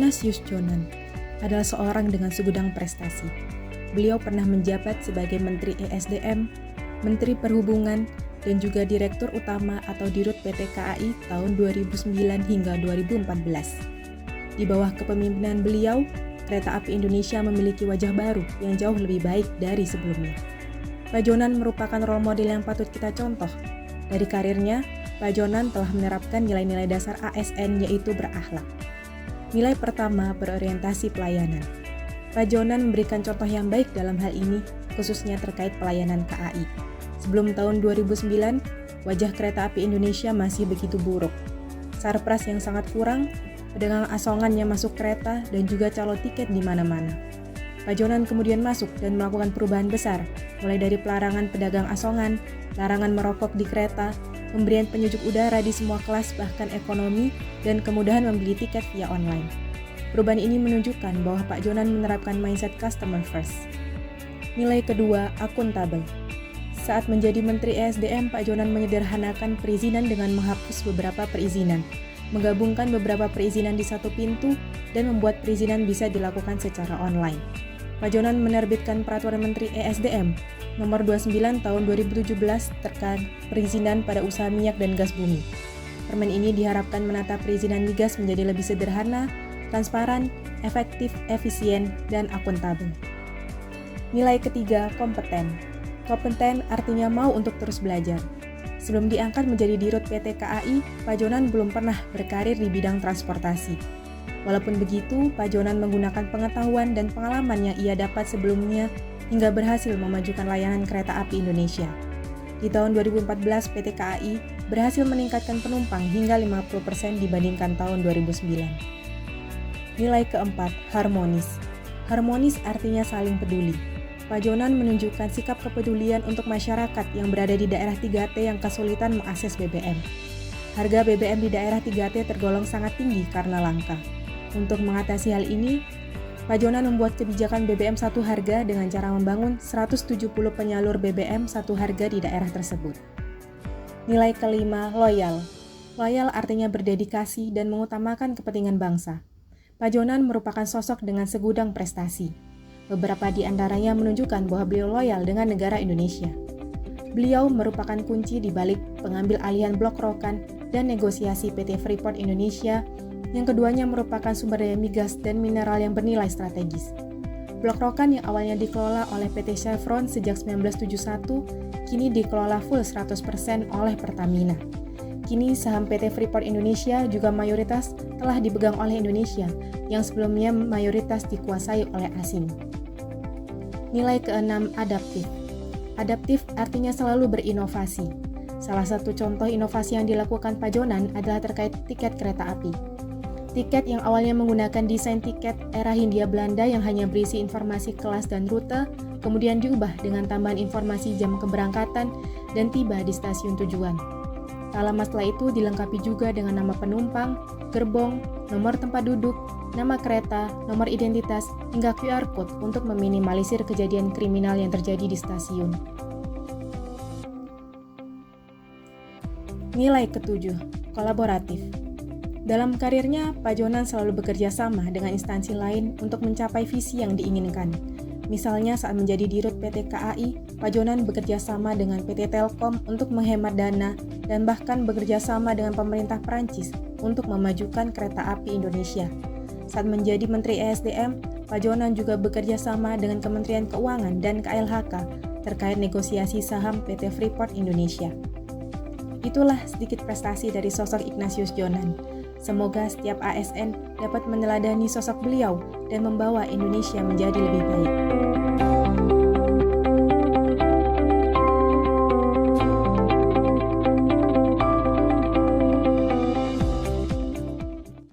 Ignatius Jonan adalah seorang dengan segudang prestasi. Beliau pernah menjabat sebagai Menteri ESDM, Menteri Perhubungan, dan juga Direktur Utama atau Dirut PT KAI tahun 2009 hingga 2014. Di bawah kepemimpinan beliau, Kereta Api Indonesia memiliki wajah baru yang jauh lebih baik dari sebelumnya. Pak Jonan merupakan role model yang patut kita contoh. Dari karirnya, Pak Jonan telah menerapkan nilai-nilai dasar ASN yaitu berakhlak. Nilai pertama berorientasi pelayanan. Pak Jonan memberikan contoh yang baik dalam hal ini, khususnya terkait pelayanan KAI. Sebelum tahun 2009, wajah Kereta Api Indonesia masih begitu buruk. Sarpras yang sangat kurang, pedagang asongan yang masuk kereta, dan juga calo tiket di mana-mana. Pak Jonan kemudian masuk dan melakukan perubahan besar, mulai dari pelarangan pedagang asongan, larangan merokok di kereta, pemberian penyejuk udara di semua kelas bahkan ekonomi, dan kemudahan membeli tiket via online. Perubahan ini menunjukkan bahwa Pak Jonan menerapkan mindset customer first. Nilai kedua, akuntabel. Saat menjadi Menteri ESDM, Pak Jonan menyederhanakan perizinan dengan menghapus beberapa perizinan, menggabungkan beberapa perizinan di satu pintu, dan membuat perizinan bisa dilakukan secara online. Pak Jonan menerbitkan Peraturan Menteri ESDM Nomor 29 Tahun 2017 terkait perizinan pada usaha minyak dan gas bumi. Permen ini diharapkan menata perizinan migas menjadi lebih sederhana, transparan, efektif, efisien, dan akuntabel. Nilai ketiga, kompeten. Kompeten artinya mau untuk terus belajar. Sebelum diangkat menjadi Dirut PT KAI, Pak Jonan belum pernah berkarir di bidang transportasi. Walaupun begitu, Pak Jonan menggunakan pengetahuan dan pengalaman yang ia dapat sebelumnya hingga berhasil memajukan layanan kereta api Indonesia. Di tahun 2014, PT KAI berhasil meningkatkan penumpang hingga 50% dibandingkan tahun 2009. Nilai keempat, harmonis. Harmonis artinya saling peduli. Pak Jonan menunjukkan sikap kepedulian untuk masyarakat yang berada di daerah 3T yang kesulitan mengakses BBM. Harga BBM di daerah 3T tergolong sangat tinggi karena langka. Untuk mengatasi hal ini, Pak Jonan membuat kebijakan BBM satu harga dengan cara membangun 170 penyalur BBM satu harga di daerah tersebut. Nilai kelima, loyal. Loyal artinya berdedikasi dan mengutamakan kepentingan bangsa. Pak Jonan merupakan sosok dengan segudang prestasi. Beberapa di antaranya menunjukkan bahwa beliau loyal dengan negara Indonesia. Beliau merupakan kunci di balik pengambil alihan Blok Rokan dan negosiasi PT Freeport Indonesia, yang keduanya merupakan sumber daya migas dan mineral yang bernilai strategis. Blok Rokan yang awalnya dikelola oleh PT Chevron sejak 1971, kini dikelola full 100% oleh Pertamina. Kini saham PT Freeport Indonesia juga mayoritas telah dipegang oleh Indonesia, yang sebelumnya mayoritas dikuasai oleh asing. Nilai keenam, adaptif. Adaptif artinya selalu berinovasi. Salah satu contoh inovasi yang dilakukan Pak Jonan adalah terkait tiket kereta api. Tiket yang awalnya menggunakan desain tiket era Hindia Belanda yang hanya berisi informasi kelas dan rute, kemudian diubah dengan tambahan informasi jam keberangkatan dan tiba di stasiun tujuan. Tak lama setelah itu dilengkapi juga dengan nama penumpang, gerbong, nomor tempat duduk, nama kereta, nomor identitas, hingga QR Code untuk meminimalisir kejadian kriminal yang terjadi di stasiun. Nilai ketujuh, kolaboratif. Dalam karirnya, Pak Jonan selalu bekerja sama dengan instansi lain untuk mencapai visi yang diinginkan. Misalnya saat menjadi Dirut PT KAI, Pak Jonan bekerja sama dengan PT Telkom untuk menghemat dana dan bahkan bekerja sama dengan pemerintah Perancis untuk memajukan kereta api Indonesia. Saat menjadi Menteri ESDM, Pak Jonan juga bekerja sama dengan Kementerian Keuangan dan KLHK terkait negosiasi saham PT Freeport Indonesia. Itulah sedikit prestasi dari sosok Ignatius Jonan. Semoga setiap ASN dapat meneladani sosok beliau dan membawa Indonesia menjadi lebih baik.